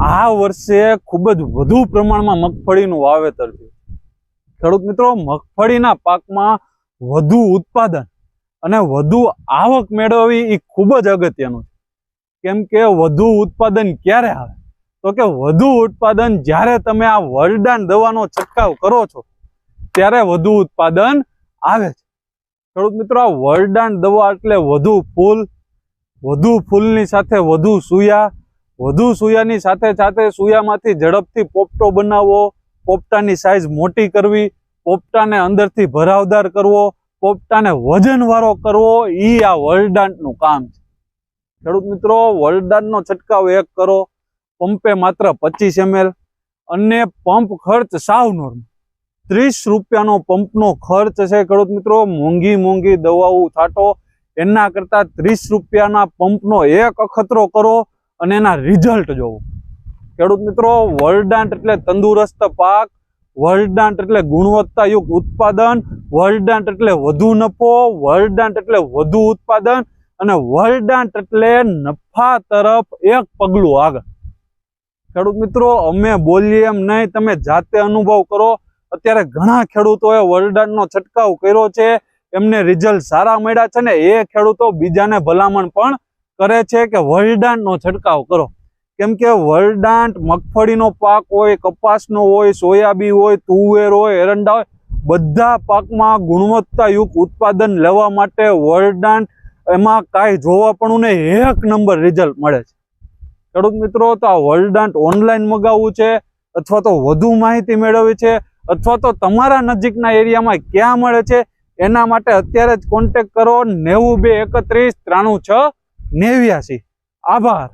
આ વર્ષે ખૂબ જ વધુ પ્રમાણમાં મગફળીનું વાવેતર થયું. ખેડૂત મિત્રો, મગફળીના પાકમાં વધુ ઉત્પાદન અને વધુ આવક મેળવવી એ ખૂબ જ અગત્યનું છે. કેમ કે વધુ ઉત્પાદન ક્યારે આવે? તો કે વધુ ઉત્પાદન જ્યારે તમે આ વર્લ્ડાન દવાનો છંટકાવ કરો છો ત્યારે વધુ ઉત્પાદન આવે છે. ખેડૂત મિત્રો, આ વર્લ્ડાન દવા એટલે વધુ ફૂલની સાથે વધુ સુયાની સાથે સુયામાંથી ઝડપથી પોપટો બનાવવો, પોપટાની સાઈઝ મોટી કરવી, પોપટાને અંદરથી ભરાવદાર કરવો, પોપટાને વજનવાળો કરવો, એ આ વર્લ્ડાનનું કામ છે. ખેડૂત મિત્રો, વર્લ્ડાનનો છંટકાવ એક કરો, પંપે માત્ર 25 ml, અને પંપ ખર્ચ સાવ નોર્મલ. 30 રૂપિયાનો પંપનો ખર્ચ છે. ખેડૂત મિત્રો, મોંઘી દવાઓ છાંટો એના કરતા 30 રૂપિયાના પંપનો એક અખતરો કરો અને એના રિઝલ્ટ જોવો. ખેડૂત મિત્રો, વર્લ્ડાન એટલે તંદુરસ્ત પાક, વર્લ્ડાન એટલે ગુણવત્તાયુક્ત ઉત્પાદન, વર્લ્ડાન એટલે વધુ નફો, વર્લ્ડાન એટલે વધુ ઉત્પાદન, અને વર્લ્ડાન એટલે નફા તરફ એક પગલું આગળ. ખેડૂત મિત્રો, અમે બોલીએ એમ નહીં, તમે જાતે અનુભવ કરો. અત્યારે ઘણા ખેડૂતોએ વર્લ્ડાનનો છંટકાવ કર્યો છે, એમને રિઝલ્ટ સારા મળ્યા છે ને એ ખેડૂતો બીજાને ભલામણ પણ કરે છે કે વર્લ્ડાનનો છંટકાવ કરો. કેમ કે વર્લ્ડાન મગફળીનો પાક હોય, કપાસનો હોય, સોયાબીન હોય, તુવેર હોય, એરંડા હોય, બધા પાકમાં ગુણવત્તાયુક્ત ઉત્પાદન લેવા માટે વર્લ્ડાન એમાં કાંઈ જોવા પણ નહીં, 1 નંબર રિઝલ્ટ મળે છે. ખેડૂત મિત્રો, તો આ વર્લ્ડાન ઓનલાઈન મગાવવું છે અથવા તો વધુ માહિતી મેળવવી છે અથવા તો તમારા નજીકના એરિયામાં ક્યાં મળે છે એના માટે અત્યારે જ કોન્ટેક્ટ કરો 9231 396 89. આભાર.